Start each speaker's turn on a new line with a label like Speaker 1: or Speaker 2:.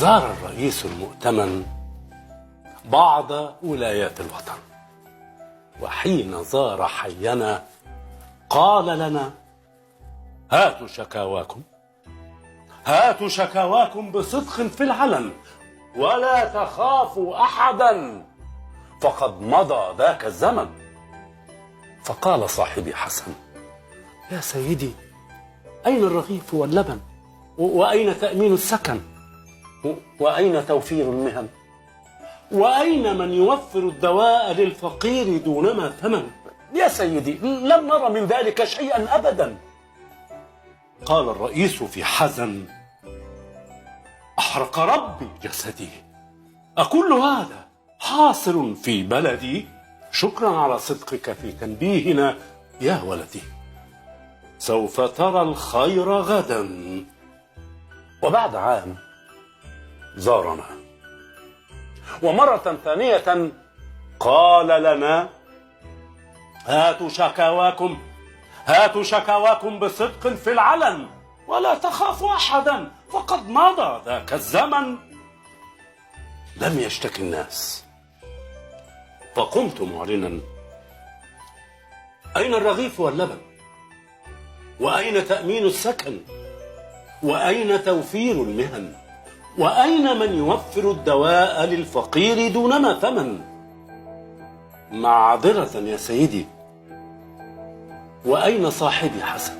Speaker 1: زار الرئيس المؤتمن بعض ولايات الوطن، وحين زار حينا قال لنا: هاتوا شكاواكم، هاتوا شكاواكم بصدق في العلن، ولا تخافوا أحدا، فقد مضى ذاك الزمن. فقال صاحبي حسن: يا سيدي، أين الرغيف واللبن؟ وأين تأمين السكن؟ وأين توفير المهن؟ وأين من يوفر الدواء للفقير دونما ثمن؟ يا سيدي، لم نرى من ذلك شيئا أبدا. قال الرئيس في حزن: أحرق ربي جسدي، أكل هذا حاصل في بلدي؟ شكرا على صدقك في تنبيهنا يا ولدي، سوف ترى الخير غدا. وبعد عام زارنا، ومرة ثانية قال لنا: هاتوا شكاواكم، هاتوا شكاواكم بصدق في العلن، ولا تخافوا أحدا، فقد مضى ذاك الزمن. لم يشتكي الناس، فقمت معلنا: أين الرغيف واللبن؟ وأين تأمين السكن؟ وأين توفير المهن؟ وأين من يوفر الدواء للفقير دونما ثمن؟ معذرة يا سيدي، وأين صاحبي حسن؟